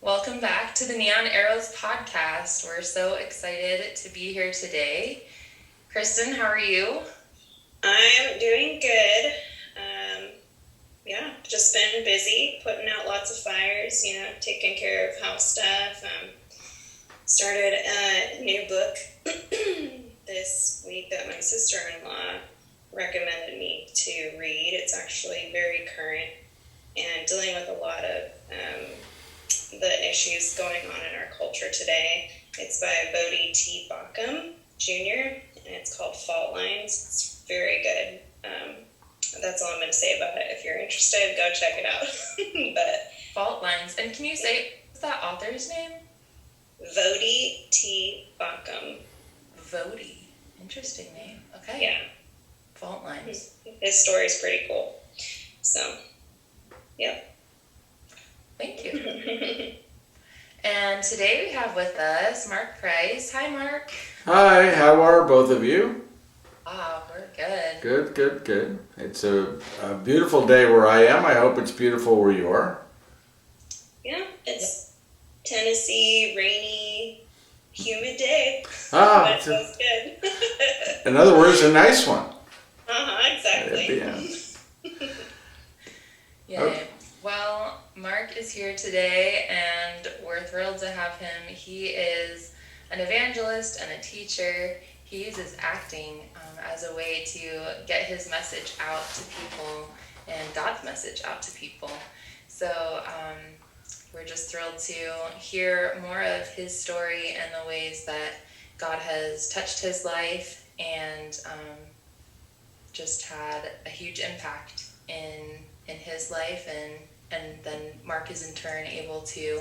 Welcome back to the Neon Arrows podcast. We're so excited to be here today. Kristen, how are you? I'm doing good. Just been busy, putting out lots of fires, taking care of house stuff. Started a new book this week that my sister-in-law recommended me to read. It's actually very current and dealing with a lot of the issues going on in our culture today. It's by Bodhi T. Bauckham Jr., and it's called Fault Lines. It's very good. That's all I'm going to say about it. If you're interested, go check it out. But Fault Lines. And can you say, what's that author's name? Bodhi T. Bauckham. Bodhi. Interesting name. Okay. Yeah. Fault Lines. His story's pretty cool. So, yep. Thank you. And today we have with us Mark Price. Hi, Mark. Hi, how are both of you? We're good. Good. It's a beautiful day where I am. I hope it's beautiful where you are. Yeah, it's Tennessee, rainy, humid day. Ah, but it feels good. in other words, a nice one. Exactly. Yay. Okay. Well, Mark is here today, and we're thrilled to have him. He is an evangelist and a teacher. He uses acting as a way to get his message out to people and God's message out to people. So we're just thrilled to hear more of his story and the ways that God has touched his life and just had a huge impact in his life, and then Mark is in turn able to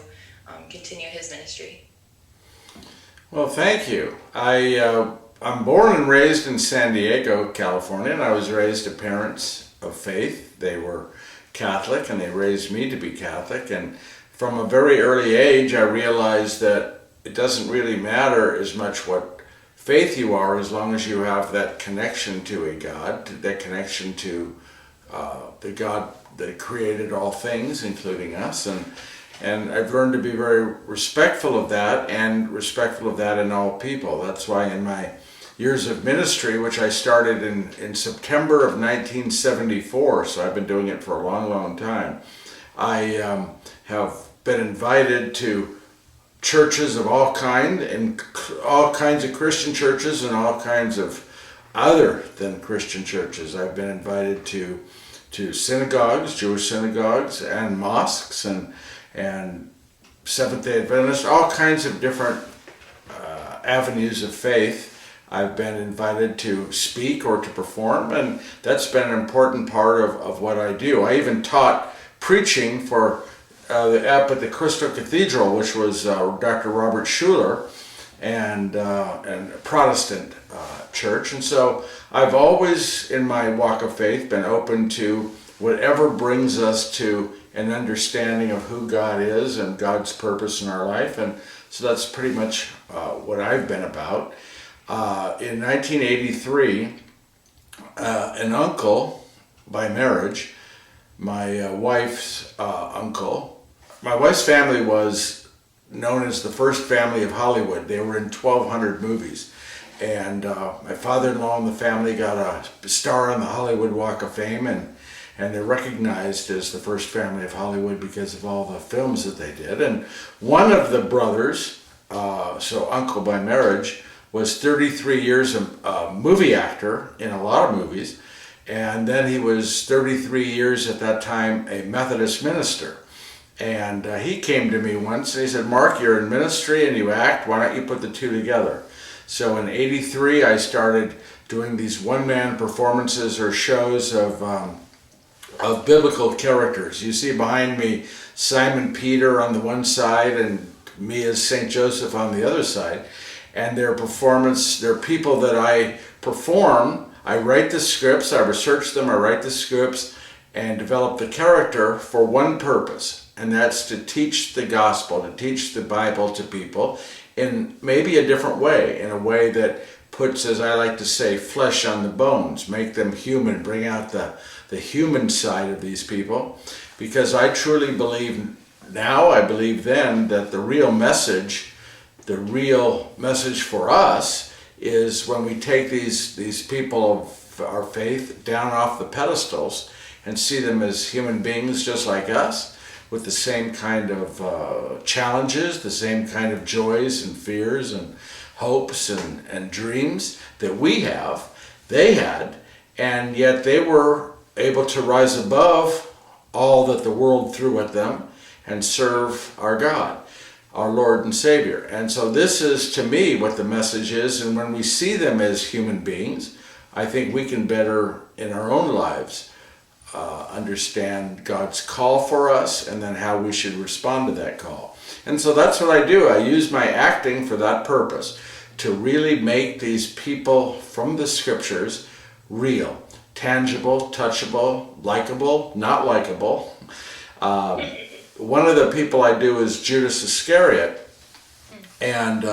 continue his ministry. Well, thank you. I'm born and raised in San Diego, California, and I was raised to parents of faith. They were Catholic, and they raised me to be Catholic. And from a very early age, I realized that it doesn't really matter as much what faith you are, as long as you have that connection to a God, that connection to the God that created all things, including us. And I've learned to be very respectful of that, and respectful of that in all people. That's why in my years of ministry, which I started in September of 1974, so I've been doing it for a long time, I have been invited to churches of all kinds, and all kinds of Christian churches and all kinds of other than Christian churches. I've been invited to synagogues, Jewish synagogues, and mosques, and Seventh-day Adventists, all kinds of different avenues of faith. I've been invited to speak or to perform, and that's been an important part of what I do. I even taught preaching for up at the Crystal Cathedral, which was Dr. Robert Schuller, and a Protestant church. And so I've always, in my walk of faith, been open to whatever brings us to an understanding of who God is and God's purpose in our life. And so that's pretty much what I've been about. In 1983, an uncle by marriage, my wife's uncle, my wife's family was known as the first family of Hollywood. They were in 1,200 movies. And my father-in-law and the family got a star on the Hollywood Walk of Fame, and they're recognized as the first family of Hollywood because of all the films that they did. And one of the brothers, so uncle by marriage, was 33 years a movie actor in a lot of movies, and then he was 33 years at that time a Methodist minister. And he came to me once and he said, "Mark, you're in ministry and you act, why don't you put the two together?" So in '83 I started doing these one-man performances or shows of biblical characters. You see behind me Simon Peter on the one side and me as St. Joseph on the other side. And their performance, they're people that I perform. I write the scripts, I research them, I write the scripts, and develop the character for one purpose. And that's to teach the gospel, to teach the Bible to people in maybe a different way, in a way that puts, as I like to say, flesh on the bones, make them human, bring out the human side of these people. Because I truly believe now, I believe then, that the real message for us is when we take these people of our faith down off the pedestals and see them as human beings just like us, with the same kind of challenges, the same kind of joys and fears and hopes and dreams that we have, they had, and yet they were able to rise above all that the world threw at them and serve our God, our Lord and Savior. And so this is, to me, what the message is. And when we see them as human beings, I think we can better, in our own lives, understand God's call for us and then how we should respond to that call. And so that's what I do. I use my acting for that purpose, to really make these people from the scriptures real, tangible, touchable, likable, not likable. One of the people I do is Judas Iscariot, and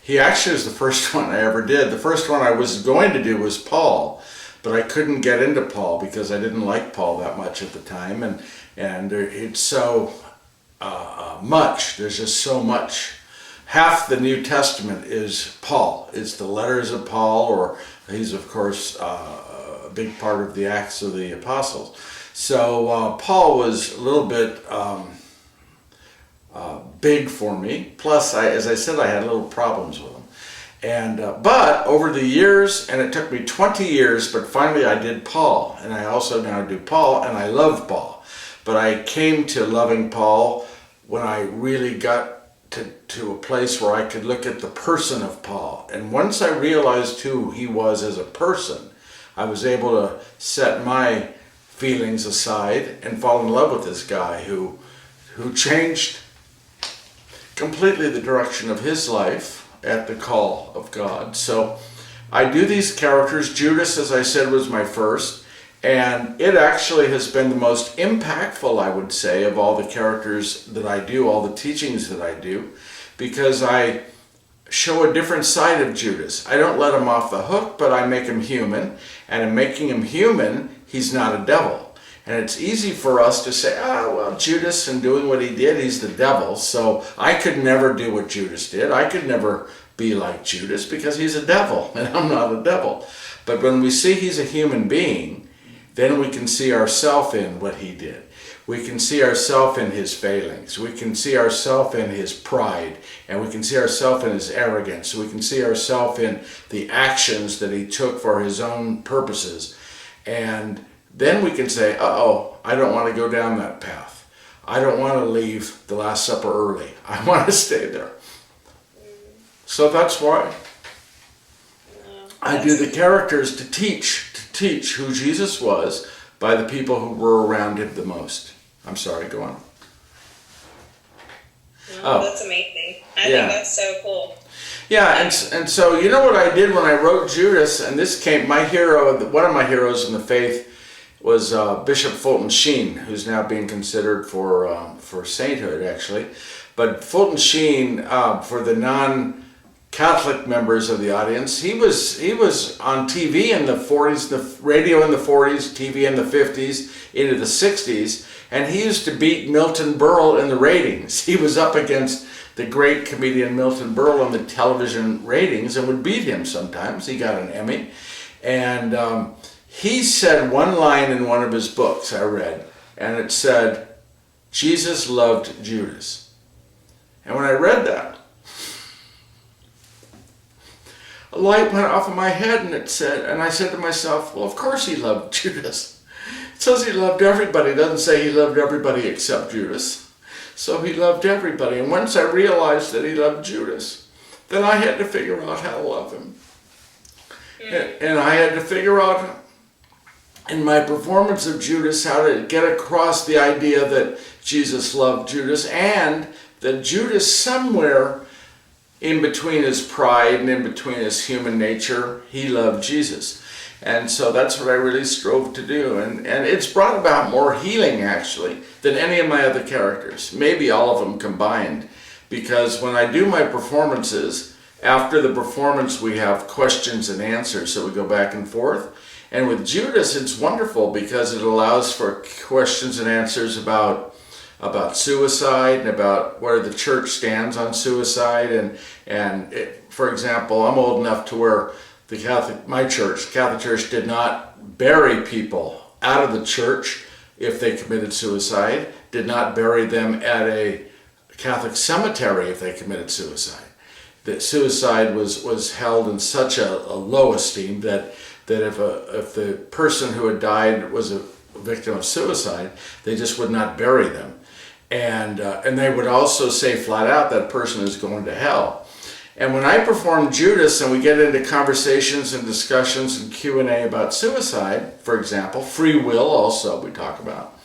he actually was the first one I ever did. The first one I was going to do was Paul, but I couldn't get into Paul because I didn't like Paul that much at the time, and it's so much. There's just so much. Half the New Testament is Paul. It's the letters of Paul, or he's of course a big part of the Acts of the Apostles. So Paul was a little bit big for me. Plus, as I said, I had little problems with him. And but over the years, and it took me 20 years, but finally I did Paul, and I also now do Paul, and I love Paul. But I came to loving Paul when I really got to a place where I could look at the person of Paul. And once I realized who he was as a person, I was able to set my feelings aside and fall in love with this guy who changed completely the direction of his life at the call of God. So I do these characters. Judas, as I said, was my first, and it actually has been the most impactful, I would say, of all the characters that I do, all the teachings that I do, because I show a different side of Judas. I don't let him off the hook, but I make him human, and in making him human, he's not a devil. And it's easy for us to say, well, Judas, and doing what he did, he's the devil, so I could never do what Judas did. I could never be like Judas because he's a devil, and I'm not a devil. But when we see he's a human being, then we can see ourselves in what he did. We can see ourselves in his failings. We can see ourselves in his pride, and we can see ourselves in his arrogance. We can see ourselves in the actions that he took for his own purposes. And then we can say, I don't want to go down that path. I don't want to leave the Last Supper early. I want to stay there. So that's why I do the characters to teach who Jesus was by the people who were around him the most. I'm sorry, go on. No, that's amazing. I think that's so cool. Yeah, and so you know what I did when I wrote Judas, and this came, my hero, one of my heroes in the faith was Bishop Fulton Sheen, who's now being considered for sainthood, actually. But Fulton Sheen, for the non-Catholic members of the audience, he was on TV in the 40s, the radio in the 40s, TV in the 50s, into the 60s, and he used to beat Milton Berle in the ratings. He was up against the great comedian Milton Berle in the television ratings and would beat him sometimes. He got an Emmy. And he said one line in one of his books I read, and it said, Jesus loved Judas. And when I read that, a light went off in my head, and I said to myself, well, of course he loved Judas. It says he loved everybody. It doesn't say he loved everybody except Judas. So he loved everybody. And once I realized that he loved Judas, then I had to figure out how to love him. And I had to figure out in my performance of Judas how to get across the idea that Jesus loved Judas, and that Judas, somewhere in between his pride and in between his human nature, he loved Jesus. And so that's what I really strove to do. And it's brought about more healing, actually, than any of my other characters. Maybe all of them combined. Because when I do my performances, after the performance we have questions and answers, so we go back and forth. And with Judas, it's wonderful because it allows for questions and answers about about suicide and about where the church stands on suicide. For example, I'm old enough to where my church, the Catholic Church, did not bury people out of the church if they committed suicide, did not bury them at a Catholic cemetery if they committed suicide. That suicide was held in such a low esteem that if the person who had died was a victim of suicide, they just would not bury them, and they would also say flat out that person is going to hell. And when I perform Judas and we get into conversations and discussions and Q&A about suicide, for example, free will also we talk about,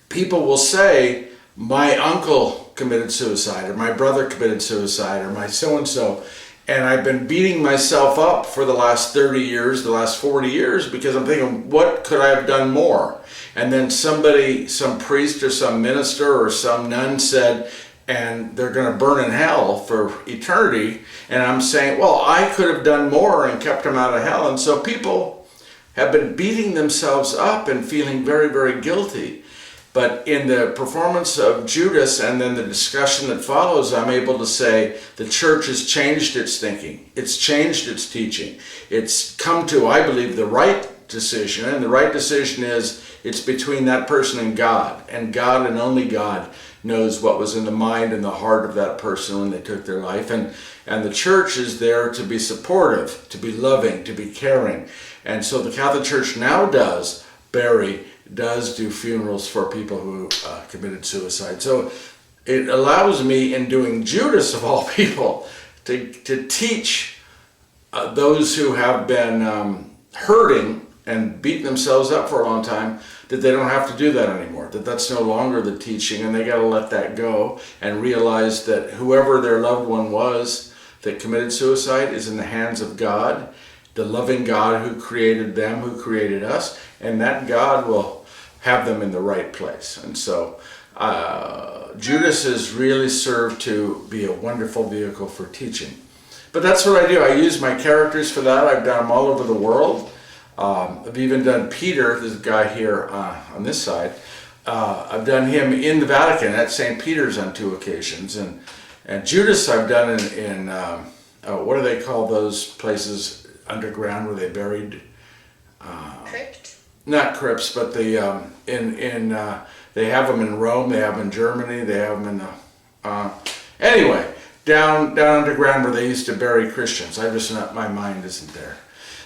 people will say, my uncle committed suicide, or my brother committed suicide, or my so-and-so, and I've been beating myself up for the last 30 years, the last 40 years, because I'm thinking, what could I have done more? And then somebody, some priest or some minister or some nun said, and they're going to burn in hell for eternity. And I'm saying, well, I could have done more and kept them out of hell. And so people have been beating themselves up and feeling very, very guilty. But in the performance of Judas and then the discussion that follows, I'm able to say the church has changed its thinking. It's changed its teaching. It's come to, I believe, the right decision. And the right decision is it's between that person and God. And God and only God knows what was in the mind and the heart of that person when they took their life. And the church is there to be supportive, to be loving, to be caring. And so the Catholic Church now does do funerals for people who committed suicide. So it allows me, in doing Judas of all people, to teach those who have been hurting and beaten themselves up for a long time that they don't have to do that anymore, that that's no longer the teaching, and they got to let that go and realize that whoever their loved one was that committed suicide is in the hands of God, the loving God who created them, who created us, and that God will have them in the right place. And so Judas has really served to be a wonderful vehicle for teaching. But that's what I do. I use my characters for that. I've done them all over the world. I've even done Peter, this guy here on this side. I've done him in the Vatican at St. Peter's on 2 occasions. And Judas I've done in what do they call those places underground where they buried? Crypt? Not crypts, but they have them in Rome, they have them in Germany, they have them in anyway, down underground where they used to bury Christians. My mind isn't there.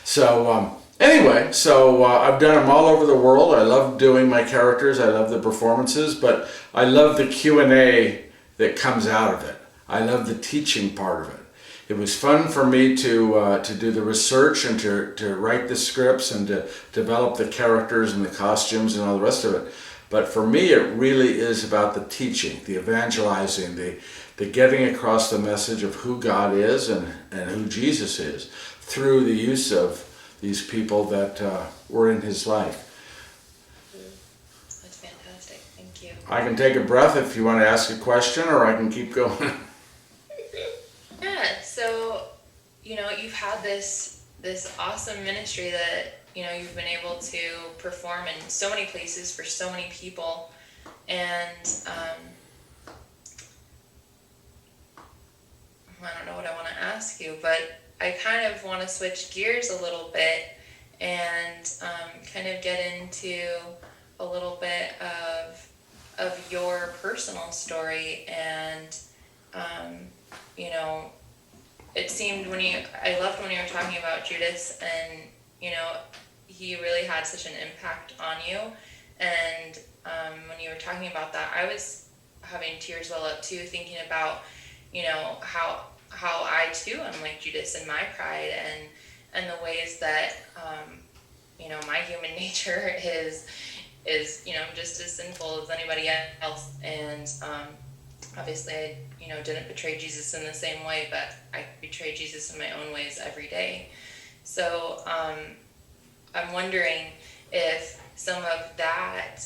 So I've done them all over the world. I love doing my characters. I love the performances, but I love the Q&A that comes out of it. I love the teaching part of it. It was fun for me to do the research and to write the scripts and to develop the characters and the costumes and all the rest of it. But for me, it really is about the teaching, the evangelizing, the getting across the message of who God is and who Jesus is through the use of these people that were in his life. That's fantastic. Thank you. I can take a breath if you want to ask a question, or I can keep going. Yeah, so, you've had this awesome ministry that, you've been able to perform in so many places for so many people. And I don't know what I want to ask you, but I kind of want to switch gears a little bit and kind of get into a little bit of your personal story. And it seemed I loved when you were talking about Judas, and he really had such an impact on you. And when you were talking about that, I was having tears well up too, thinking about how I too am like Judas in my pride and the ways that my human nature is just as sinful as anybody else. And obviously I didn't betray Jesus in the same way, but I betray Jesus in my own ways every day. So I'm wondering if some of that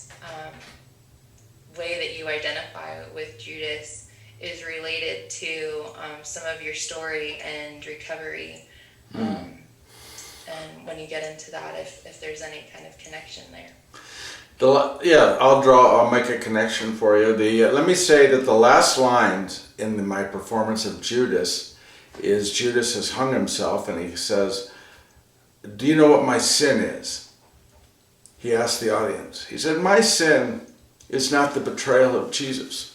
way that you identify with Judas is related to some of your story and recovery. And when you get into that, if there's any kind of connection there. I'll make a connection for you. Let me say that the last lines in my performance of Judas is Judas has hung himself, and he says, "Do you know what my sin is?" He asked the audience. He said, "My sin is not the betrayal of Jesus.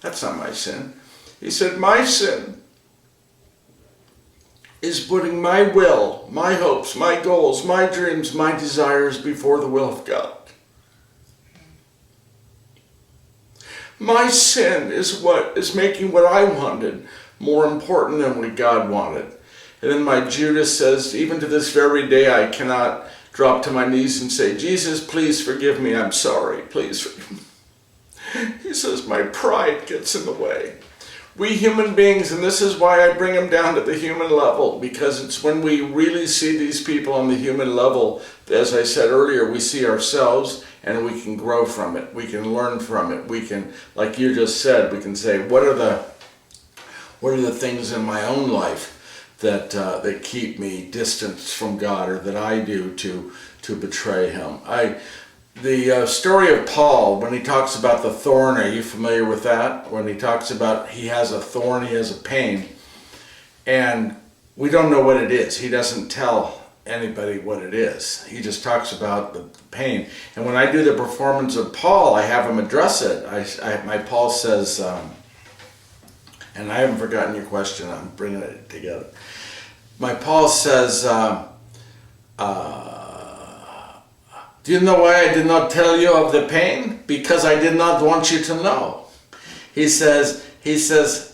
That's not my sin." He said, "My sin is putting my will, my hopes, my goals, my dreams, my desires before the will of God. My sin is what is making what I wanted more important than what God wanted." And then my Judas says, "Even to this very day, I cannot drop to my knees and say, 'Jesus, please forgive me. I'm sorry. Please forgive me.'" He says, "My pride gets in the way." We human beings, and this is why I bring them down to the human level, because it's when we really see these people on the human level, as I said earlier, we see ourselves and we can grow from it. We can learn from it. We can, like you just said, we can say, what are the things in my own life that keep me distanced from God, or that I do to betray Him? The story of Paul, when he talks about the thorn, are you familiar with that? When he talks about he has a thorn, he has a pain, and we don't know what it is. He doesn't tell anybody what it is. He just talks about the pain. And when I do the performance of Paul, I have him address it. My Paul says, and I haven't forgotten your question, I'm bringing it together. My Paul says, "Do you know why I did not tell you of the pain? Because I did not want you to know." He says,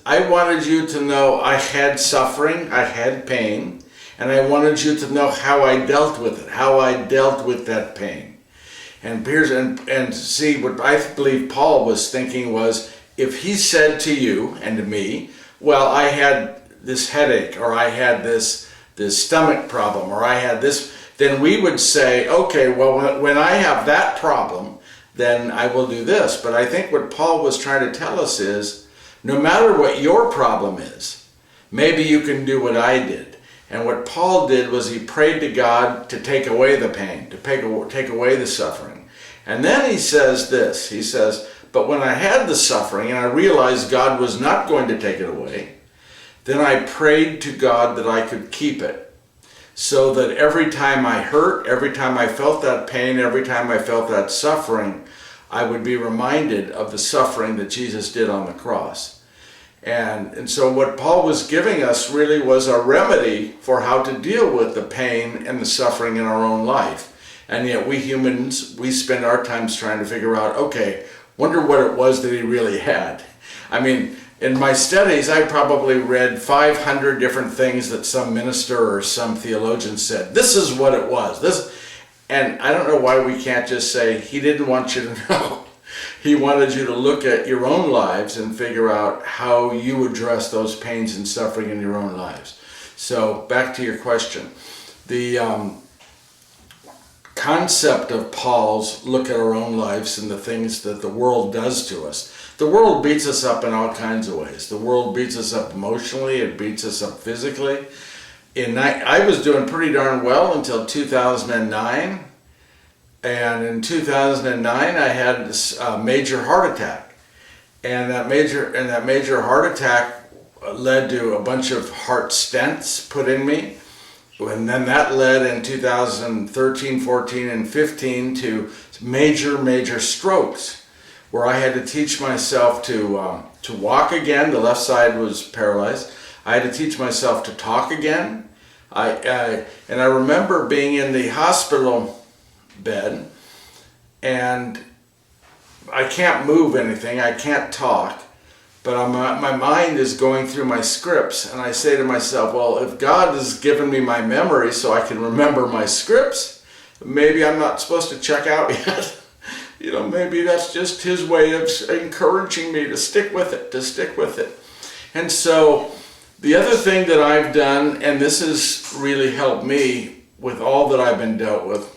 "I wanted you to know I had suffering, I had pain, and I wanted you to know how I dealt with it, how I dealt with that pain." And see, what I believe Paul was thinking was, if he said to you and to me, "Well, I had this headache, or I had this stomach problem, or I had this," then we would say, "Okay, well, when I have that problem, then I will do this." But I think what Paul was trying to tell us is, no matter what your problem is, maybe you can do what I did. And what Paul did was he prayed to God to take away the pain, to take away the suffering. And then he says this, he says, "But when I had the suffering and I realized God was not going to take it away, then I prayed to God that I could keep it. So that every time I hurt, every time I felt that pain, every time I felt that suffering, I would be reminded of the suffering that Jesus did on the cross." And so what Paul was giving us really was a remedy for how to deal with the pain and the suffering in our own life. And yet we humans, we spend our times trying to figure out, okay, wonder what it was that he really had. I mean, in my studies, I probably read 500 different things that some minister or some theologian said. This is what it was. And I don't know why we can't just say, he didn't want you to know. He wanted you to look at your own lives and figure out how you address those pains and suffering in your own lives. So back to your question. The concept of Paul's look at our own lives and the things that the world does to us. The world beats us up in all kinds of ways. The world beats us up emotionally. It beats us up physically. I was doing pretty darn well until 2009. And in 2009, I had this major heart attack. And that major heart attack led to a bunch of heart stents put in me. And then that led in 2013, 14, and 15 to major strokes, where I had to teach myself to walk again. The left side was paralyzed. I had to teach myself to talk again. And I remember being in the hospital bed, and I can't move anything. I can't talk. But my mind is going through my scripts, and I say to myself, well, if God has given me my memory so I can remember my scripts, maybe I'm not supposed to check out yet. Maybe that's just His way of encouraging me to stick with it, And so the other thing that I've done, and this has really helped me with all that I've been dealt with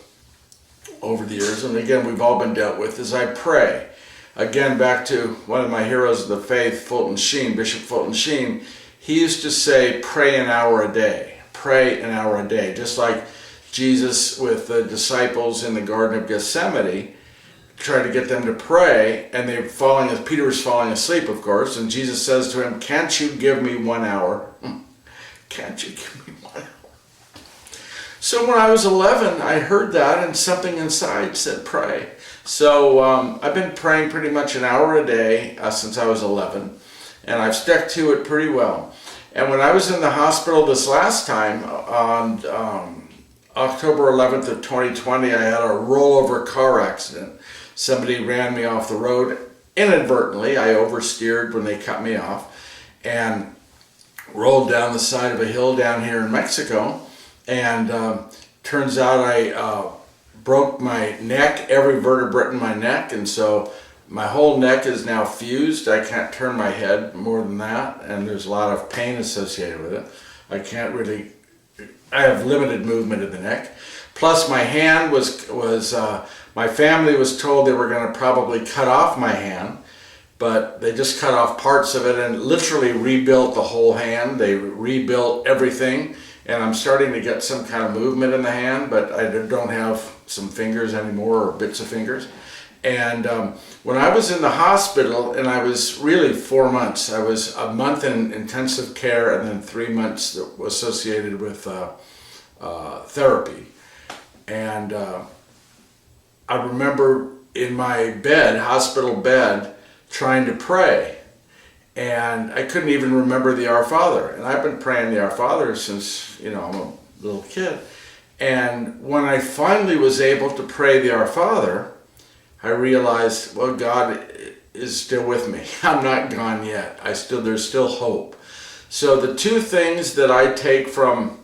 over the years, and again, we've all been dealt with, is I pray. Again, back to one of my heroes of the faith, Bishop Fulton Sheen, he used to say, pray an hour a day. Pray an hour a day. Just like Jesus with the disciples in the Garden of Gethsemane tried to get them to pray, and Peter was falling asleep, of course, and Jesus says to him, "Can't you give me 1 hour? Can't you give me 1 hour?" So when I was 11, I heard that, and something inside said, "Pray." So I've been praying pretty much an hour a day since I was 11, and I've stuck to it pretty well. And when I was in the hospital this last time, on October 11th of 2020, I had a rollover car accident. Somebody ran me off the road inadvertently. I oversteered when they cut me off and rolled down the side of a hill down here in Mexico. And turns out I broke my neck, every vertebrae in my neck, and so my whole neck is now fused. I can't turn my head more than that, and there's a lot of pain associated with it. I have limited movement in the neck. Plus my hand my family was told they were going to probably cut off my hand, but they just cut off parts of it and literally rebuilt the whole hand. They rebuilt everything, and I'm starting to get some kind of movement in the hand, but I don't have some fingers anymore, or bits of fingers. And when I was in the hospital, and I was really 4 months, I was a month in intensive care and then 3 months associated with therapy. And I remember in my bed, hospital bed, trying to pray. And I couldn't even remember the Our Father. And I've been praying the Our Father since, I'm a little kid. And when I finally was able to pray the Our Father, I realized, well, God is still with me. I'm not gone yet. There's still hope. So the two things that I take from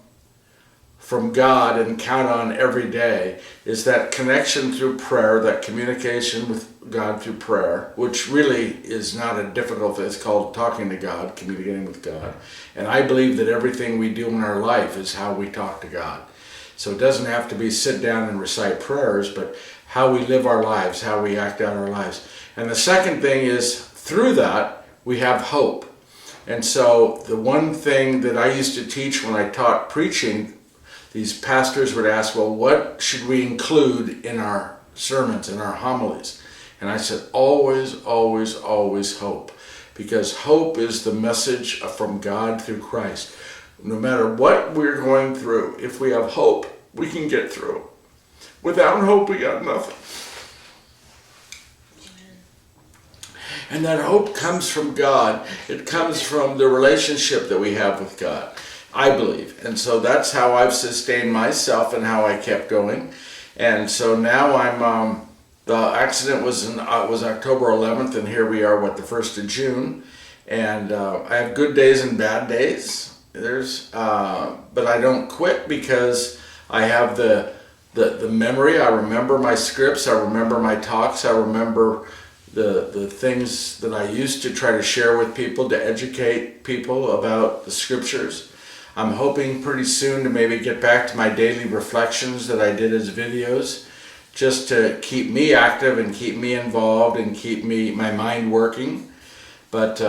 God and count on every day is that connection through prayer, that communication with God through prayer, which really is not a difficult thing. It's called talking to God, communicating with God. And I believe that everything we do in our life is how we talk to God. So it doesn't have to be sit down and recite prayers, but how we live our lives, how we act out our lives. And the second thing is, through that, we have hope. And so the one thing that I used to teach when I taught preaching, these pastors would ask, well, what should we include in our sermons, in our homilies? And I said, always, always, always hope. Because hope is the message from God through Christ. No matter what we're going through, if we have hope, we can get through. Without hope, we got nothing. Amen. And that hope comes from God. It comes from the relationship that we have with God, I believe. And so that's how I've sustained myself and how I kept going. And so now the accident was October 11th, and here we are, the 1st of June. And I have good days and bad days. But I don't quit because I have the memory. I remember my scripts. I remember my talks. I remember the things that I used to try to share with people, to educate people about the scriptures. I'm hoping pretty soon to maybe get back to my daily reflections that I did as videos, just to keep me active and keep me involved and keep my mind working. But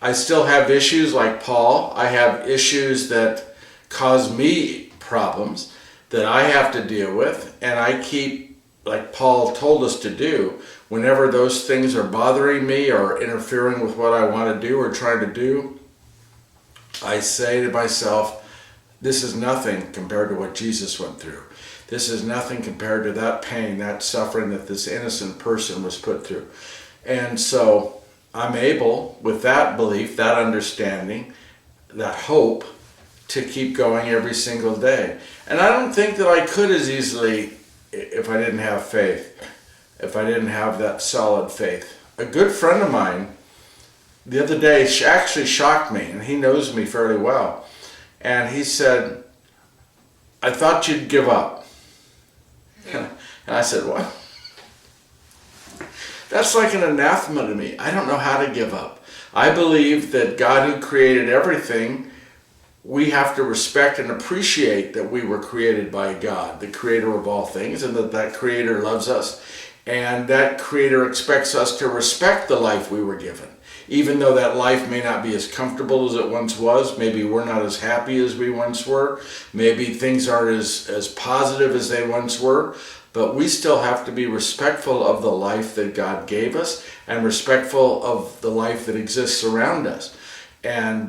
I still have issues like Paul. I have issues that cause me problems that I have to deal with, and I keep, like Paul told us to do, whenever those things are bothering me or interfering with what I want to do or trying to do, I say to myself, this is nothing compared to what Jesus went through. This is nothing compared to that pain, that suffering that this innocent person was put through. And so I'm able, with that belief, that understanding, that hope, to keep going every single day. And I don't think that I could as easily if I didn't have faith, if I didn't have that solid faith. A good friend of mine the other day actually shocked me, and he knows me fairly well. And he said, I thought you'd give up. And I said, what? That's like an anathema to me. I don't know how to give up. I believe that God, who created everything, we have to respect and appreciate that we were created by God, the creator of all things, and that creator loves us. And that creator expects us to respect the life we were given. Even though that life may not be as comfortable as it once was, maybe we're not as happy as we once were, maybe things aren't as positive as they once were, but we still have to be respectful of the life that God gave us and respectful of the life that exists around us. And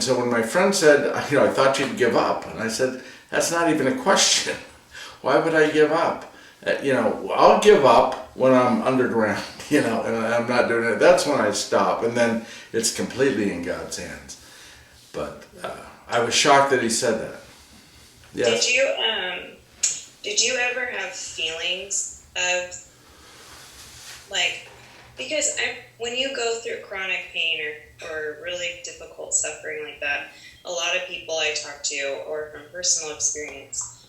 so when my friend said, I thought you'd give up, and I said, that's not even a question. Why would I give up? I'll give up when I'm underground, and I'm not doing it. That's when I stop, and then it's completely in God's hands. But I was shocked that he said that. Yes. Did you ever have feelings of, like, because when you go through chronic pain or really difficult suffering like that, a lot of people I talk to, or from personal experience,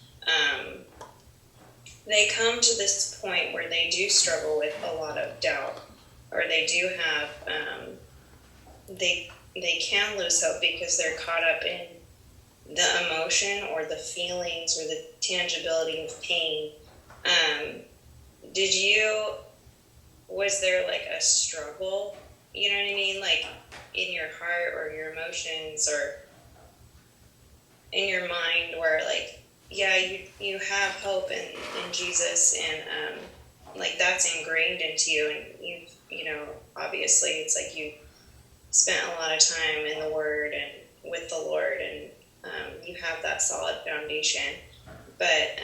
they come to this point where they do struggle with a lot of doubt, or they do have, they can lose hope because they're caught up in the emotion or the feelings or the tangibility of pain. Was there like a struggle, you know what I mean? Like in your heart or your emotions or in your mind where like, yeah, you have hope in Jesus and like that's ingrained into you, and obviously it's like you spent a lot of time in the Word and with the Lord, and you have that solid foundation. But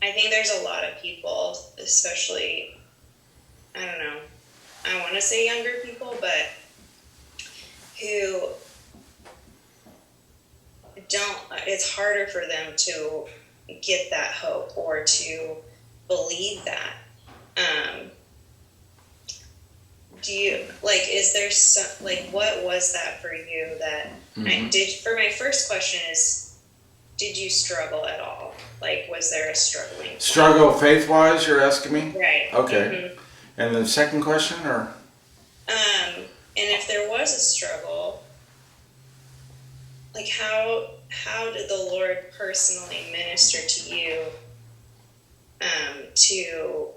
I think there's a lot of people, especially, I don't know, I want to say younger people, but who it's harder for them to get that hope or to believe that. Is there some, like, what was that for you that for my first question is, did you struggle at all? Like, was there a struggling? Struggle faith-wise, you're asking me? Right. Okay. And the second question, or? And if there was a struggle, like how did the Lord personally minister to you to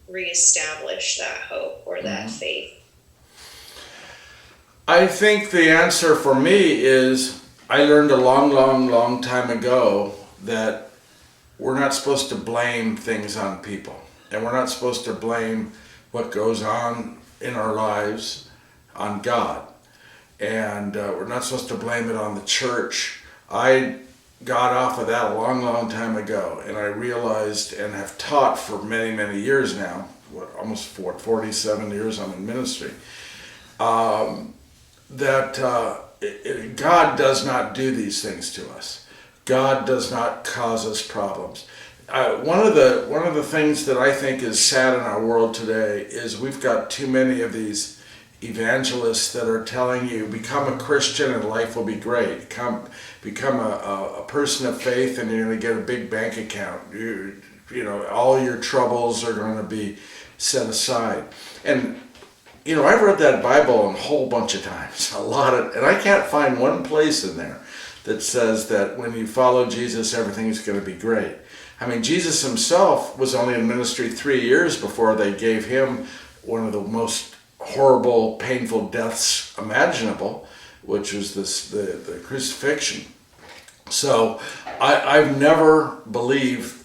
reestablish that hope or that faith? I think the answer for me is I learned a long time ago that we're not supposed to blame things on people, and we're not supposed to blame what goes on in our lives on God, and we're not supposed to blame it on the church. I got off of that a long time ago, and I realized and have taught for many years now, almost 47 years I'm in ministry, that God does not do these things to us. God does not cause us problems. One of the things that I think is sad in our world today is we've got too many of these evangelists that are telling you, become a Christian and life will be great. Become a person of faith and you're going to get a big bank account. All your troubles are going to be set aside. And I've read that Bible a whole bunch of times, and I can't find one place in there that says that when you follow Jesus, everything is going to be great. I mean, Jesus himself was only in ministry 3 years before they gave him one of the most horrible, painful deaths imaginable, which was the crucifixion. So I've never believed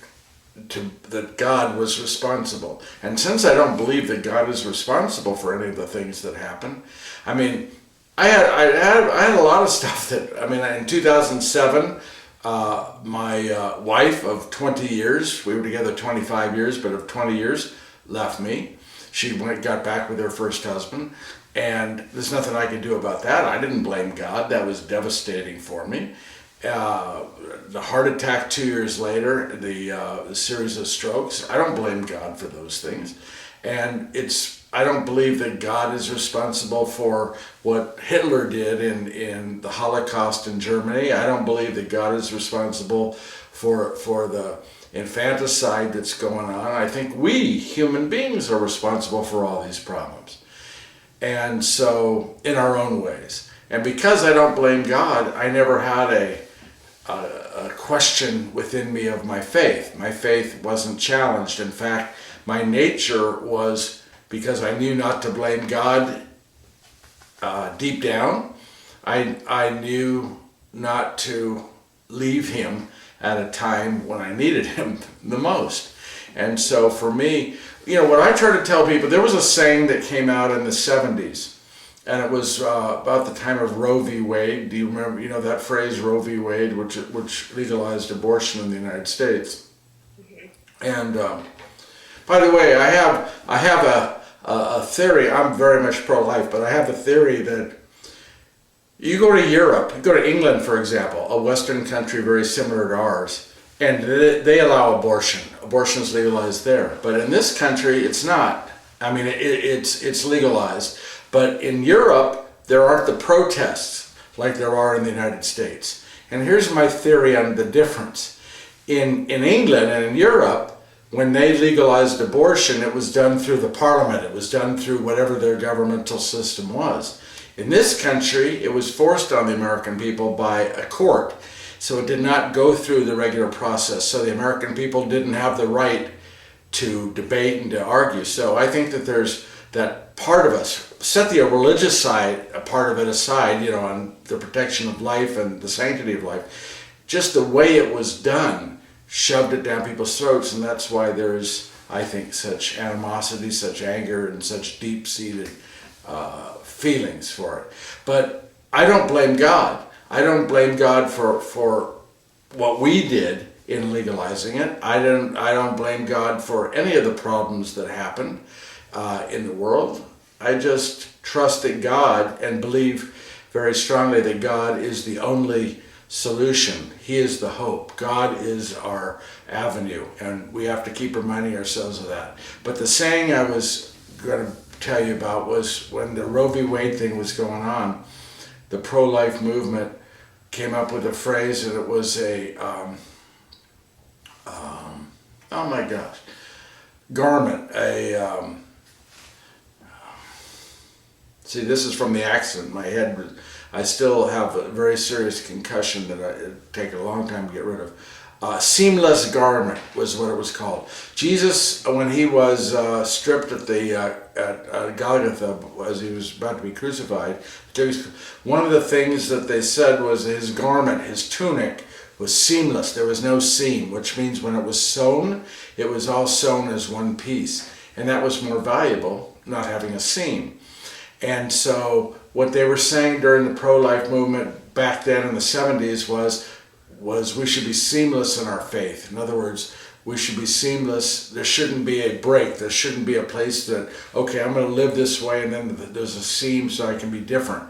that God was responsible. And since I don't believe that God is responsible for any of the things that happen, I mean, I had a lot of stuff in 2007, my wife of 20 years, we were together 25 years, but of 20 years, left me. She got back with her first husband, and there's nothing I could do about that. I didn't blame God. That was devastating for me. The heart attack 2 years later, the series of strokes, I don't blame God for those things. And I don't believe that God is responsible for what Hitler did in the Holocaust in Germany. I don't believe that God is responsible for the infanticide that's going on. I think we human beings are responsible for all these problems. And so, in our own ways. And because I don't blame God, I never had a question within me of my faith. My faith wasn't challenged. In fact, my nature was, because I knew not to blame God deep down, I knew not to leave him at a time when I needed him the most. And so for me, what I try to tell people, there was a saying that came out in the 70s, and it was about the time of Roe v. Wade. Do you remember, that phrase, Roe v. Wade, which legalized abortion in the United States? And by the way, I have a theory. I'm very much pro-life, but I have a theory that you go to Europe, you go to England, for example, a Western country very similar to ours, and they allow abortion. Abortion is legalized there. But in this country, it's not. I mean, it's legalized. But in Europe, there aren't the protests like there are in the United States. And here's my theory on the difference. In England and in Europe, when they legalized abortion, it was done through the parliament. It was done through whatever their governmental system was. In this country, it was forced on the American people by a court. So it did not go through the regular process. So the American people didn't have the right to debate and to argue. So I think that there's that part of us, set the religious side, a part of it aside, on the protection of life and the sanctity of life. Just the way it was done shoved it down people's throats, and that's why there's, I think, such animosity, such anger, and such deep-seated feelings for it. But I don't blame God. I don't blame God for what we did in legalizing it. I don't blame God for any of the problems that happened in the world. I just trust that God and believe very strongly that God is the only solution. He is the hope. God is our avenue, and we have to keep reminding ourselves of that. But the saying I was going to tell you about was when the Roe v. Wade thing was going on, the pro-life movement came up with a phrase, and it was oh my gosh, garment, see, this is from the accident. My head was, I still have a very serious concussion that it'd take a long time to get rid of. Seamless garment was what it was called. Jesus, when he was stripped at Golgotha as he was about to be crucified, one of the things that they said was his garment, his tunic, was seamless. There was no seam, which means when it was sewn, it was all sewn as one piece. And that was more valuable, not having a seam. And so what they were saying during the pro-life movement back then in the 70s was we should be seamless in our faith. In other words, we should be seamless. There shouldn't be a break. There shouldn't be a place that, okay, I'm going to live this way and then there's a seam so I can be different.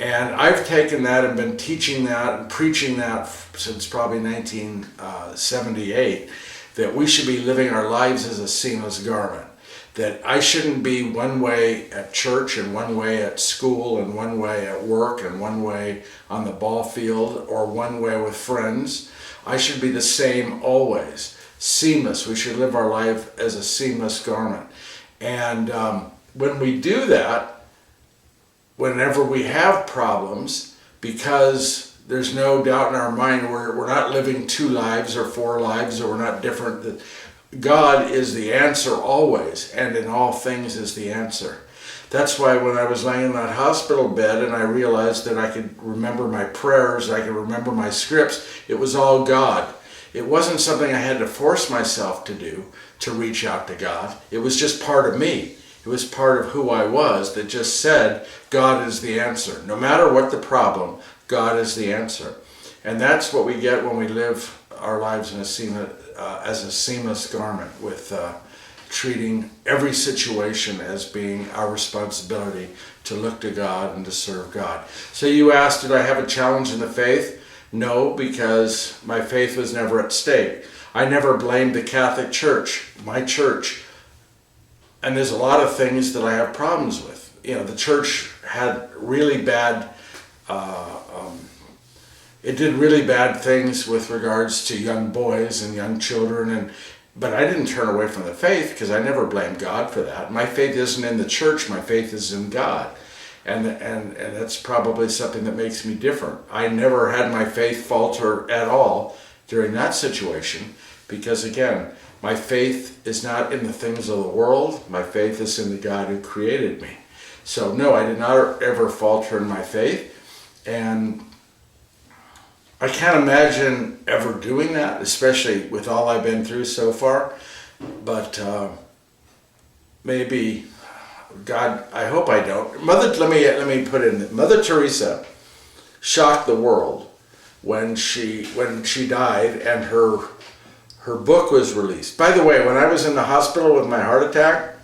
And I've taken that and been teaching that and preaching that since probably 1978, that we should be living our lives as a seamless garment. That I shouldn't be one way at church and one way at school and one way at work and one way on the ball field or one way with friends. I should be the same always. Seamless. We should live our life as a seamless garment. And when we do that, whenever we have problems, because there's no doubt in our mind we're not living 2 lives or 4 lives, or we're not different, that God is the answer always, and in all things is the answer. That's why when I was laying in that hospital bed and I realized that I could remember my prayers, I could remember my scripts, it was all God. It wasn't something I had to force myself to do, to reach out to God. It was just part of me. It was part of who I was that just said, God is the answer. No matter what the problem, God is the answer. And that's what we get when we live our lives in as a seamless garment, with treating every situation as being our responsibility to look to God and to serve God. So you asked, did I have a challenge in the faith? No, because my faith was never at stake. I never blamed the Catholic Church, my church. And there's a lot of things that I have problems with. The church had really bad, it did really bad things with regards to young boys and young children, but I didn't turn away from the faith because I never blamed God for that. My faith isn't in the church, my faith is in God. And that's probably something that makes me different. I never had my faith falter at all during that situation because, again, my faith is not in the things of the world. My faith is in the God who created me. So no, I did not ever falter in my faith. And I can't imagine ever doing that, especially with all I've been through so far. but maybe God. I hope I don't. Let me put in. Mother Teresa shocked the world when she died, and her book was released. By the way, when I was in the hospital with my heart attack,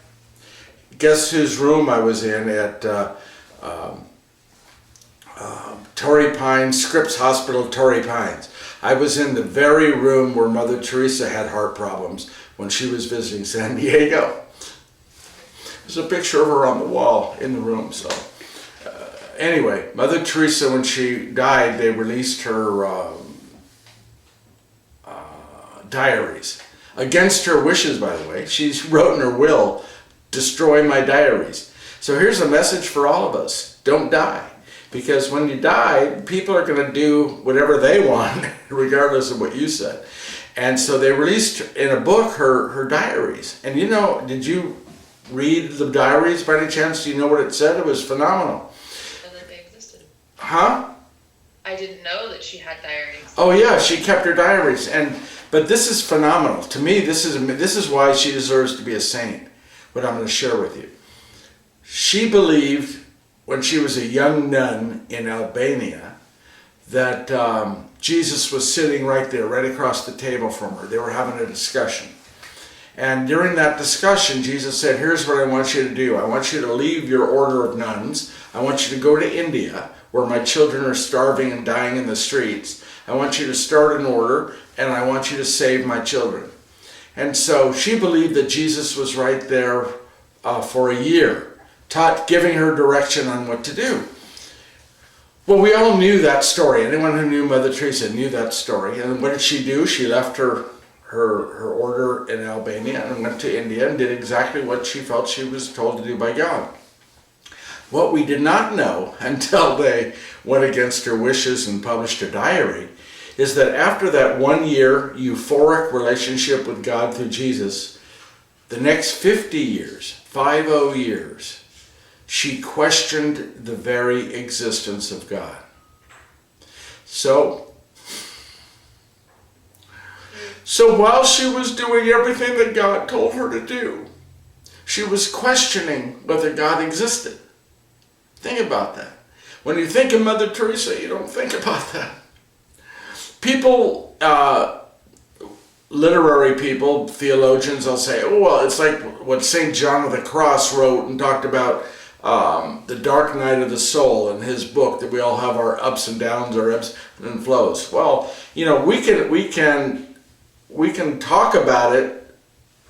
guess whose room I was in at Torrey Pines, Scripps Hospital, Torrey Pines. I was in the very room where Mother Teresa had heart problems when she was visiting San Diego. There's a picture of her on the wall in the room. So anyway, Mother Teresa, when she died, they released her diaries. Against her wishes, by the way. She wrote in her will, destroy my diaries. So here's a message for all of us. Don't die. Because when you die, people are going to do whatever they want, regardless of what you said. And so they released in a book her diaries. And you know, did you read the diaries by any chance? Do you know what it said? It was phenomenal. And that they existed. Huh? I didn't know that she had diaries. Oh yeah, she kept her diaries. But this is phenomenal. To me, this is why she deserves to be a saint. What I'm going to share with you. She believed, when she was a young nun in Albania, that Jesus was sitting right there, right across the table from her. They were having a discussion. And during that discussion, Jesus said, here's what I want you to do. I want you to leave your order of nuns. I want you to go to India, where my children are starving and dying in the streets. I want you to start an order, and I want you to save my children. And so she believed that Jesus was right there for a year, giving her direction on what to do. Well, we all knew that story. Anyone who knew Mother Teresa knew that story. And what did she do? She left her order in Albania and went to India and did exactly what she felt she was told to do by God. What we did not know until they went against her wishes and published her diary is that after that 1 year euphoric relationship with God through Jesus, the next 50 years, 50 years, she questioned the very existence of God. So while she was doing everything that God told her to do, she was questioning whether God existed. Think about that. When you think of Mother Teresa, you don't think about that. People, literary people, theologians, they'll say, oh, well, it's like what St. John of the Cross wrote and talked about the dark night of the soul in his book, that we all have our ups and downs, our ebbs and flows. Well, you know, we can talk about it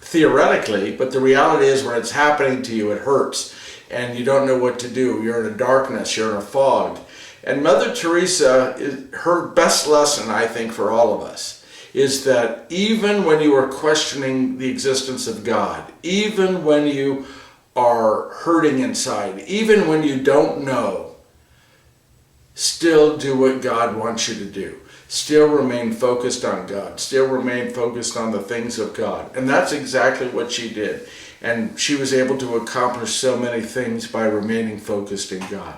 theoretically, but the reality is when it's happening to you, it hurts, and you don't know what to do. You're in a darkness, you're in a fog. And Mother Teresa, her best lesson, I think, for all of us, is that even when you are questioning the existence of God, even when you are hurting inside, even when you don't know, still do what God wants you to do. Still remain focused on God. Still remain focused on the things of God. And that's exactly what she did. And she was able to accomplish so many things by remaining focused in God.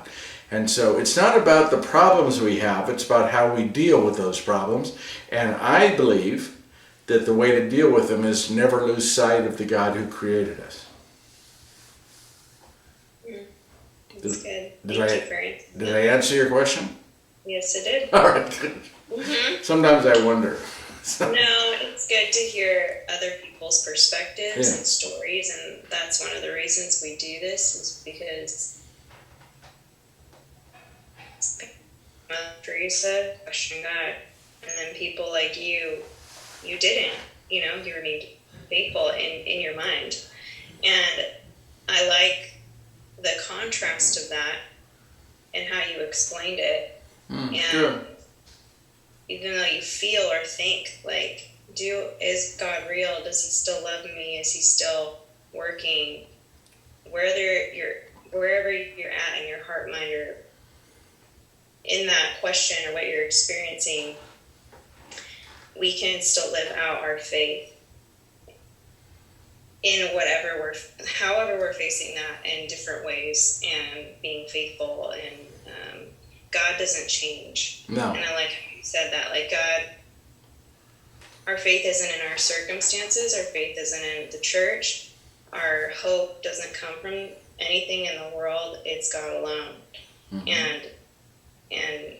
And so it's not about the problems we have, it's about how we deal with those problems. And I believe that the way to deal with them is never lose sight of the God who created us. That's good. Did I answer your question? Yes, it did. All right, good. Mm-hmm. Sometimes I wonder. No, it's good to hear other people's perspectives Yeah. and stories, and that's one of the reasons we do this, is because Mother Teresa questioned God, and then people like you didn't, you remained faithful in your mind. And I like the contrast of that and how you explained it. And Good. even though you feel or think like, is God real? Does he still love me? Is he still working? Wherever you're at in your heart, mind, or in that question or what you're experiencing, we can still live out our faith in however we're facing that in different ways, and being faithful. And God doesn't change. No. And I like how you said that, like God our faith isn't in our circumstances. Our faith isn't in the church. Our hope doesn't come from anything in the world. It's God alone. Mm-hmm. And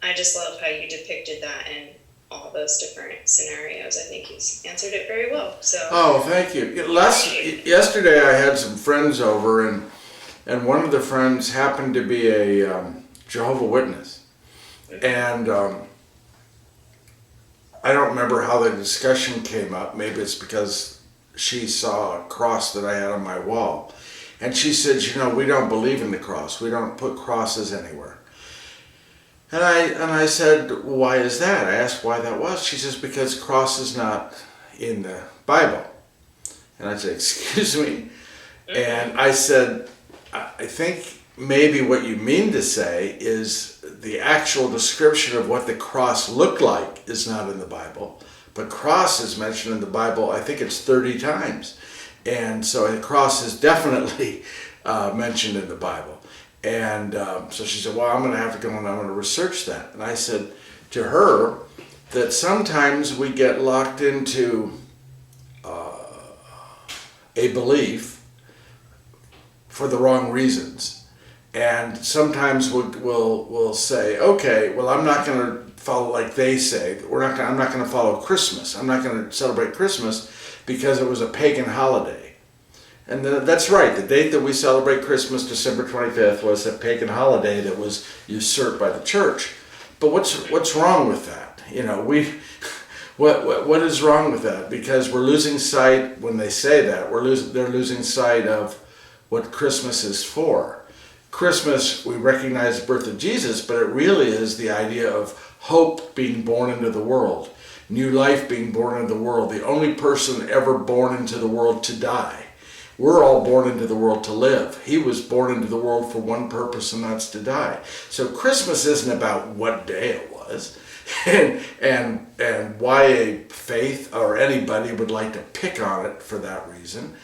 I just love how you depicted that in all those different scenarios. I think you answered it very well. So. Oh, thank you. Yesterday I had some friends over, and one of the friends happened to be a Jehovah's Witness. And I don't remember how the discussion came up. Maybe it's because she saw a cross that I had on my wall. And she said, we don't believe in the cross. We don't put crosses anywhere. And I said, why is that? I asked why that was. She says, because cross is not in the Bible. And I said, excuse me. And I said, I think maybe what you mean to say is the actual description of what the cross looked like is not in the Bible. But cross is mentioned in the Bible, I think it's 30 times. And so the cross is definitely mentioned in the Bible. And so she said, well, I'm going to have to go and I'm going to research that. And I said to her that sometimes we get locked into a belief for the wrong reasons. And sometimes we'll say, okay, well, I'm not going to follow like they say. I'm not going to follow Christmas. I'm not going to celebrate Christmas because it was a pagan holiday. And that's right. The date that we celebrate Christmas, December 25th, was a pagan holiday that was usurped by the church. But what's wrong with that? What is wrong with that? Because we're losing sight when they say that. They're losing sight of what Christmas is for. Christmas, we recognize the birth of Jesus, but it really is the idea of hope being born into the world, new life being born into the world, the only person ever born into the world to die. We're all born into the world to live. He was born into the world for one purpose, and that's to die. So Christmas isn't about what day it was and why a faith or anybody would like to pick on it for that reason.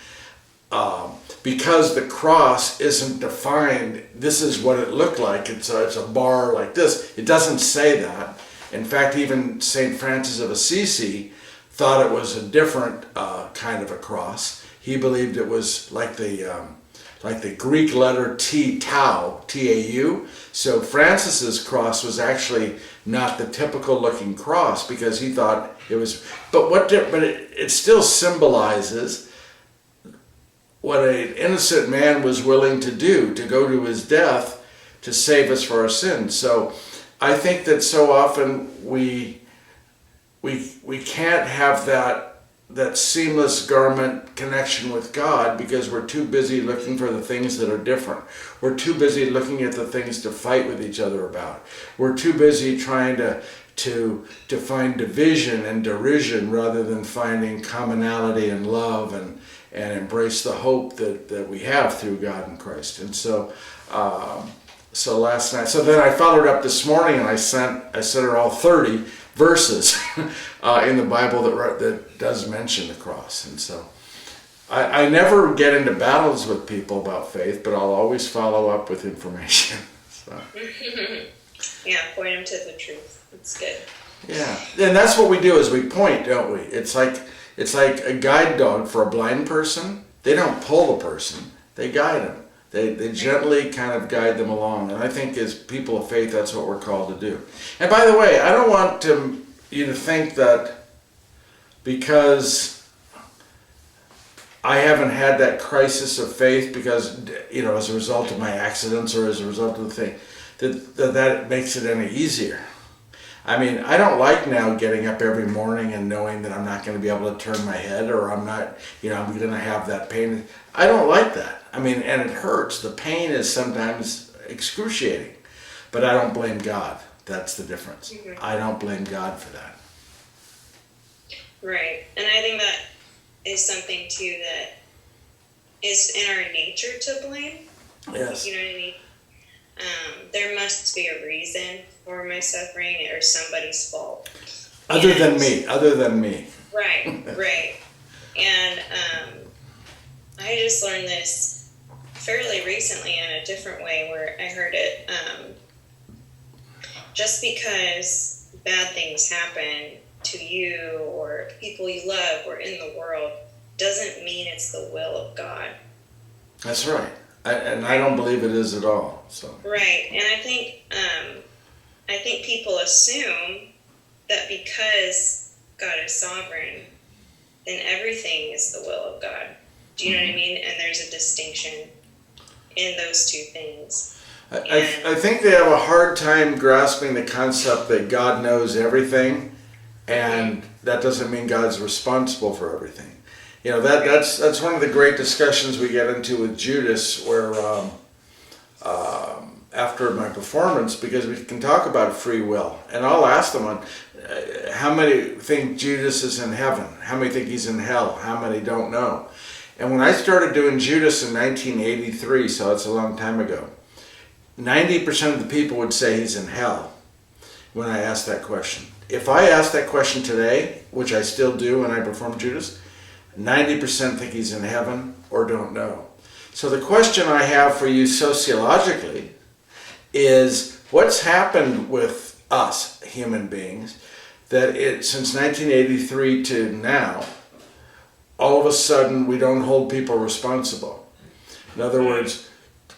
Because the cross isn't defined, this is what it looked like, it's a bar like this. It doesn't say that. In fact, even St. Francis of Assisi thought it was a different kind of a cross. He believed it was like the Greek letter T, tau, T-A-U. So Francis's cross was actually not the typical looking cross because he thought it was, but it still symbolizes what an innocent man was willing to do, to go to his death to save us for our sins. So I think that so often we can't have that seamless garment connection with God because we're too busy looking for the things that are different. We're too busy looking at the things to fight with each other about. We're too busy trying to find division and derision rather than finding commonality and love and embrace the hope that we have through God and Christ. And so last night, so then I followed up this morning and I sent her all 30 verses in the Bible that does mention the cross. And so I never get into battles with people about faith, but I'll always follow up with information. So. Yeah, point them to the truth. It's good. Yeah, and that's what we do is we point, don't we? It's like a guide dog for a blind person. They don't pull the person, they guide them. They gently kind of guide them along. And I think as people of faith, that's what we're called to do. And by the way, I don't want you to think that because I haven't had that crisis of faith because, as a result of my accidents or as a result of the thing, that makes it any easier. I mean, I don't like now getting up every morning and knowing that I'm not going to be able to turn my head or I'm not, I'm going to have that pain. I don't like that. I mean, and it hurts. The pain is sometimes excruciating, but I don't blame God. That's the difference. Mm-hmm. I don't blame God for that. Right. And I think that is something, too, that is in our nature to blame. Yes. You know what I mean? There must be a reason for my suffering or somebody's fault. Other than me. Right, right. And I just learned this fairly recently in a different way where I heard it. Just because bad things happen to you or people you love or in the world doesn't mean it's the will of God. That's right. And I don't believe it is at all. So Right, and I think people assume that because God is sovereign, then everything is the will of God. Do you know what I mean? And there's a distinction in those two things. I think they have a hard time grasping the concept that God knows everything, and that doesn't mean God's responsible for everything. You know, that's one of the great discussions we get into with Judas, where after my performance, because we can talk about free will, and I'll ask them, how many think Judas is in heaven? How many think he's in hell? How many don't know? And when I started doing Judas in 1983, so it's a long time ago, 90% of the people would say he's in hell when I asked that question. If I ask that question today, which I still do when I perform Judas, 90% think he's in heaven or don't know. So the question I have for you sociologically is, what's happened with us human beings that since 1983 to now, all of a sudden we don't hold people responsible? In other words,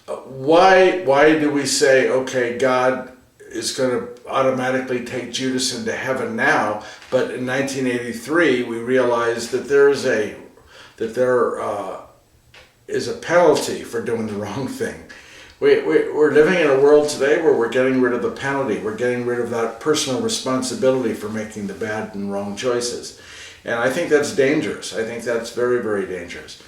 why do we say, okay, God is going to automatically take Judas into heaven now, but in 1983 we realized that there is a penalty for doing the wrong thing. We're living in a world today where we're getting rid of the penalty. We're getting rid of that personal responsibility for making the bad and wrong choices. And I think that's dangerous. I think that's very, very dangerous.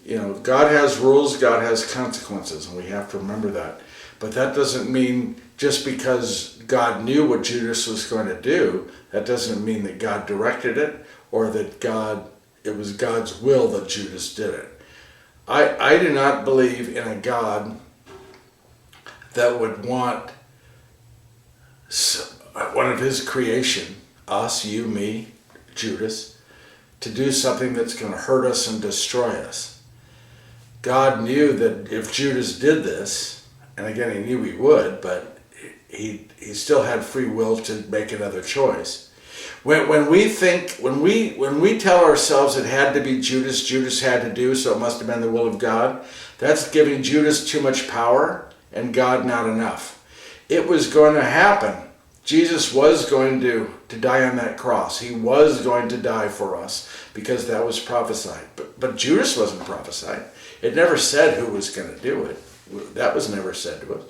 You know, God has rules, God has consequences, and we have to remember that. But that doesn't mean just because God knew what Judas was going to do, that doesn't mean that God directed it or that it was God's will that Judas did it. I do not believe in a God that would want one of his creation, us, you, me, Judas, to do something that's going to hurt us and destroy us. God knew that if Judas did this, and again he knew he would, but he still had free will to make another choice. When we tell ourselves it had to be Judas had to do, so it must have been the will of God, that's giving Judas too much power and God not enough. It was going to happen. Jesus was going to die on that cross. He was going to die for us because that was prophesied. But Judas wasn't prophesied. It never said who was going to do it. That was never said to us.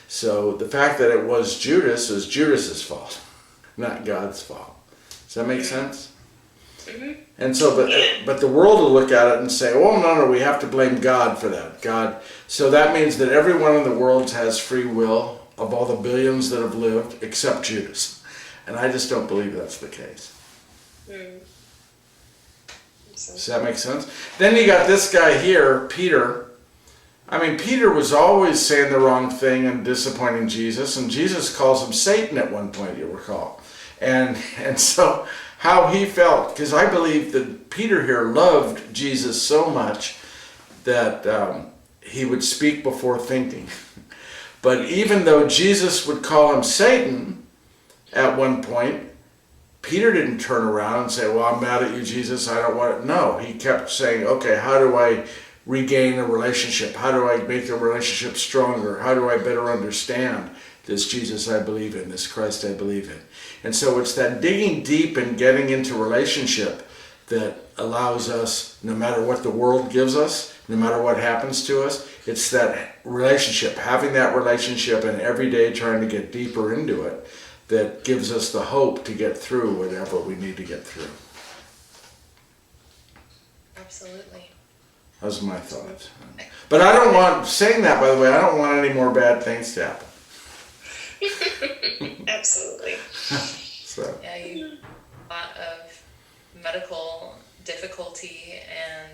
So the fact that it was Judas is Judas's fault, not God's fault. Does that make sense? Mm-hmm. And so, but the world will look at it and say, "Oh no, we have to blame God for that." God. So that means that everyone in the world has free will of all the billions that have lived, except Judas. And I just don't believe that's the case. Mm. Does that make sense? Then you got this guy here, Peter. I mean, Peter was always saying the wrong thing and disappointing Jesus, and Jesus calls him Satan at one point, you'll recall. And so how he felt, because I believe that Peter here loved Jesus so much that he would speak before thinking. But even though Jesus would call him Satan at one point, Peter didn't turn around and say, "Well, I'm mad at you, Jesus, I don't want it." No, he kept saying, "Okay, how do I regain a relationship? How do I make the relationship stronger? How do I better understand this Jesus I believe in, this Christ I believe in?" And so it's that digging deep and getting into relationship that allows us, no matter what the world gives us, no matter what happens to us, it's that relationship, having that relationship and every day trying to get deeper into it, that gives us the hope to get through whatever we need to get through. Absolutely. Those are my thoughts. But I don't want, saying that, by the way, I don't want any more bad things to happen. Absolutely. So. Yeah, a lot of medical difficulty and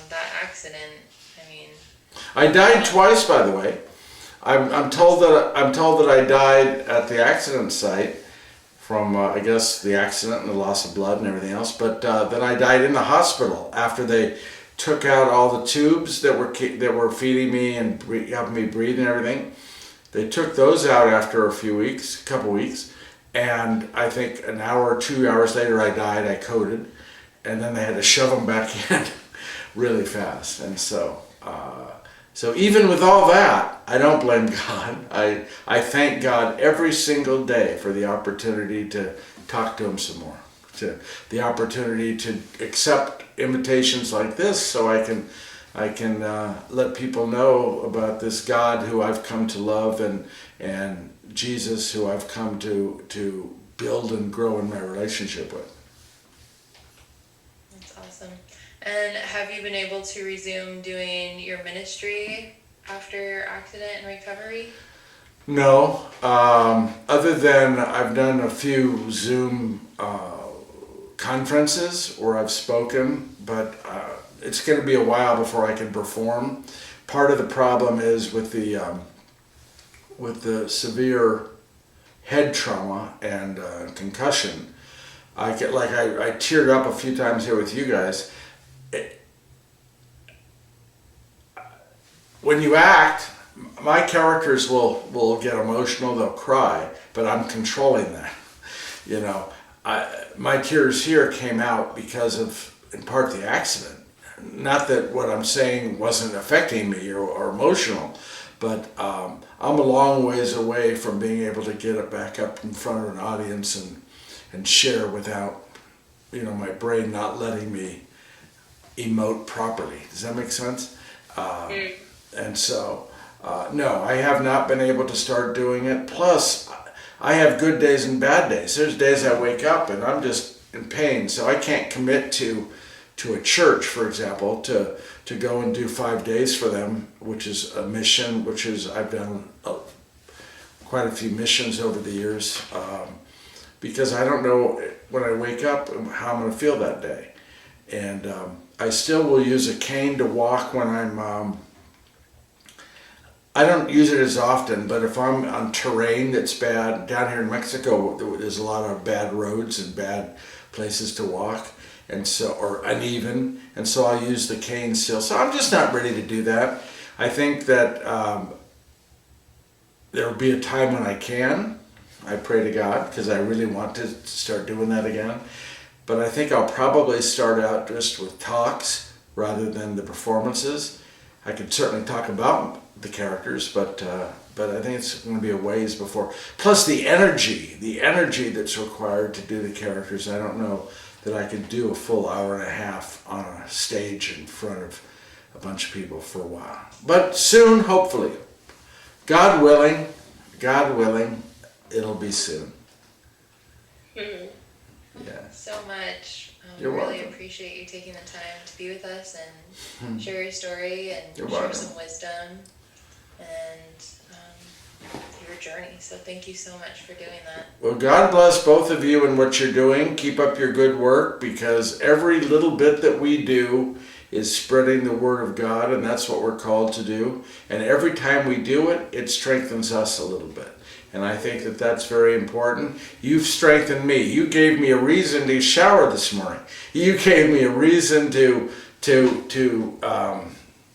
that accident. I mean, I died twice, by the way. I'm told that I died at the accident site from I guess the accident and the loss of blood and everything else. But then I died in the hospital after they took out all the tubes that were feeding me and helping me breathe and everything. They took those out after a couple weeks, And I think an hour or 2 hours later I died, I coded, and then they had to shove them back in really fast. And so even with all that, I don't blame God. I thank God every single day for the opportunity to talk to him some more, to the opportunity to accept invitations like this, so I can let people know about this God who I've come to love, and Jesus who I've come to build and grow in my relationship with. That's awesome. And have you been able to resume doing your ministry after accident and recovery? No, other than I've done a few Zoom conferences where I've spoken, but it's going to be a while before I can perform. Part of the problem is with the severe head trauma and concussion. I teared up a few times here with you guys. When you act, my characters will get emotional, they'll cry, but I'm controlling that. You know, my tears here came out because of, in part, the accident. Not that what I'm saying wasn't affecting me or emotional, but I'm a long ways away from being able to get it back up in front of an audience and share without, my brain not letting me emote properly. Does that make sense? And so, no, I have not been able to start doing it. Plus, I have good days and bad days. There's days I wake up and I'm just in pain, so I can't commit to a church, for example, to go and do 5 days for them, which is a mission, I've done quite a few missions over the years, because I don't know when I wake up how I'm going to feel that day. And I still will use a cane to walk when I don't use it as often, but if I'm on terrain that's bad, down here in Mexico, there's a lot of bad roads and bad places to walk, or uneven, and so I'll use the cane still. So I'm just not ready to do that. I think that there will be a time when I can. I pray to God, because I really want to start doing that again. But I think I'll probably start out just with talks rather than the performances. I could certainly talk about the characters, but I think it's going to be a ways before. Plus the energy that's required to do the characters. I don't know that I could do a full hour and a half on a stage in front of a bunch of people for a while. But soon, hopefully. God willing, it'll be soon. Mm-hmm. Yeah. So much. You're really welcome. appreciate you taking the time to be with us and share your story and You're share welcome. some wisdom and your journey. So thank you so much for doing that. Well, God bless both of you and what you're doing. Keep up your good work, because every little bit that we do is spreading the word of God, and that's what we're called to do. And every time we do it, it strengthens us a little bit. And I think that that's very important. You've strengthened me. You gave me a reason to shower this morning. You gave me a reason to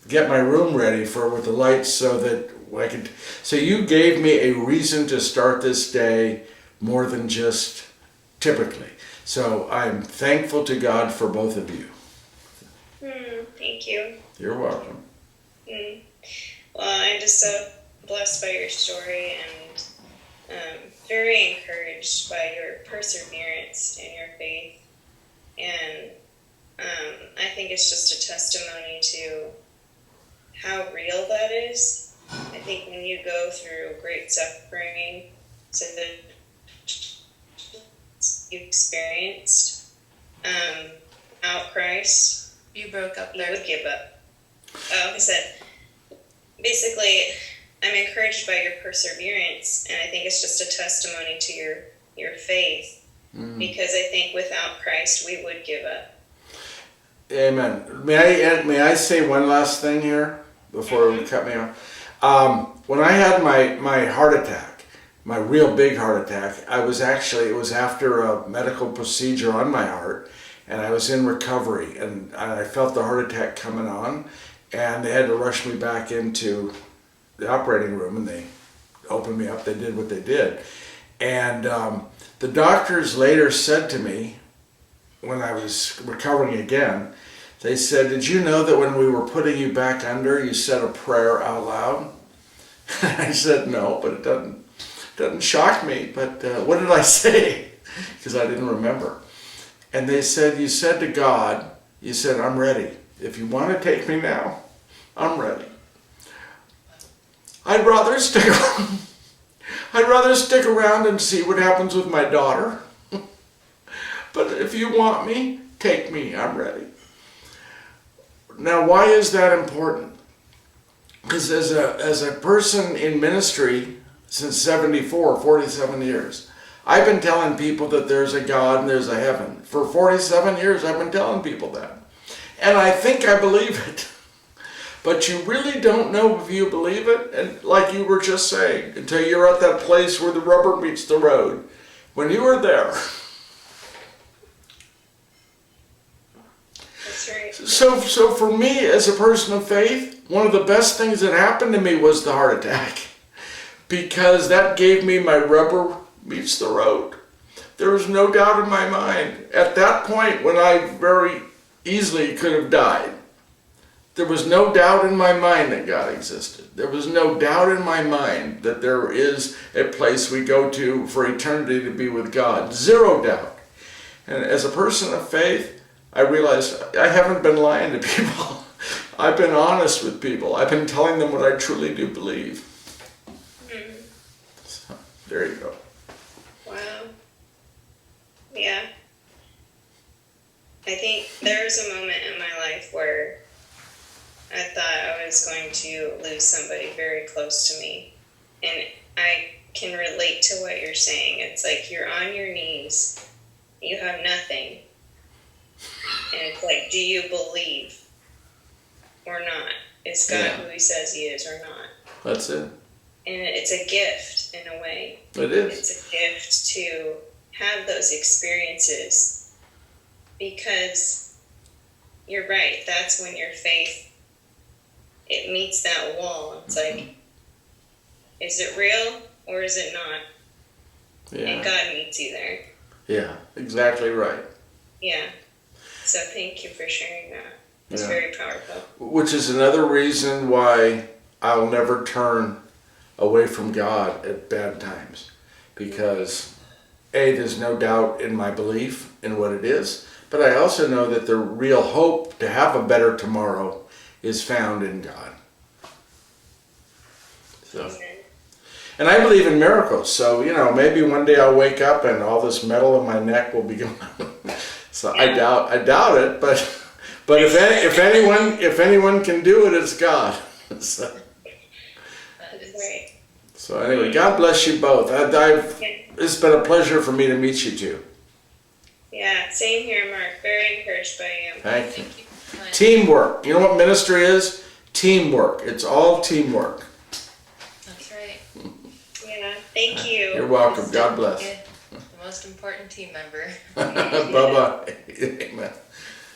get my room ready with the lights so that I could. So you gave me a reason to start this day more than just typically. So I'm thankful to God for both of you. Thank you. You're welcome. Well, I'm just so blessed by your story and very encouraged by your perseverance and your faith. And I think it's just a testimony to how real that is. I think when you go through great suffering, so that you experienced out Christ, You broke up you there. would give up. I said, basically, I'm encouraged by your perseverance, and I think it's just a testimony to your faith, because I think without Christ, we would give up. Amen. May I say one last thing here before you cut me off? When I had my heart attack, my real big heart attack, it was after a medical procedure on my heart, and I was in recovery, and I felt the heart attack coming on, and they had to rush me back into the operating room, and they opened me up. They did what they did, And the doctors later said to me, when I was recovering again, they said, "Did you know that when we were putting you back under, you said a prayer out loud?" I said, "No, but it doesn't shock me. But what did I say?" Because I didn't remember. And they said, "You said to God, you said, 'I'm ready. If you want to take me now, I'm ready. I'd rather stick around. I'd rather stick around and see what happens with my daughter. But if you want me, take me. I'm ready." Now, why is that important? Because as a person in ministry since 74, 47 years, I've been telling people that there's a God and there's a heaven. For 47 years, I've been telling people that. And I think I believe it. But you really don't know if you believe it, and like you were just saying, until you're at that place where the rubber meets the road. When you were there. That's right. So for me, as a person of faith, one of the best things that happened to me was the heart attack. Because that gave me my rubber meets the road. There was no doubt in my mind. At that point, when I very easily could have died, there was no doubt in my mind that God existed. There was no doubt in my mind that there is a place we go to for eternity to be with God. Zero doubt. And as a person of faith, I realized I haven't been lying to people. I've been honest with people. I've been telling them what I truly do believe. So, there you go. Wow. Yeah. I think there was a moment in my life where I thought I was going to lose somebody very close to me. And I can relate to what you're saying. It's like you're on your knees, you have nothing. And it's like, do you believe or not? Is God who he says he is or not? That's it. And it's a gift in a way. It is. It's a gift to have those experiences, because you're right. That's when your faith, it meets that wall. It's like, is it real or is it not? Yeah. And God meets you there. Yeah, exactly right. Yeah. So thank you for sharing that. It's very powerful. Which is another reason why I'll never turn away from God at bad times. Because A, there's no doubt in my belief in what it is, but I also know that the real hope to have a better tomorrow is found in God. So, Amen. and I believe in miracles, so maybe one day I'll wake up and all this metal in my neck will be gone. So I doubt it, but if anyone can do it, it's God. So, That is Right. so anyway, God bless you both. It's been a pleasure for me to meet you two. Yeah, same here, Mark. Very encouraged by you. Thank you. Thank you so much. Teamwork. You know what ministry is? Teamwork. It's all teamwork. That's right. Yeah, thank you. You're welcome. God bless. The most important team member. Bye-bye. Amen.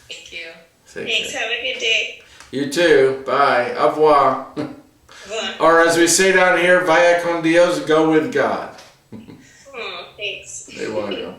Thank you. Take Thanks. care. Have a good day. You too. Bye. Au revoir. Bye. Or as we say down here, vaya con Dios, go with God. Oh, thanks. They want to go.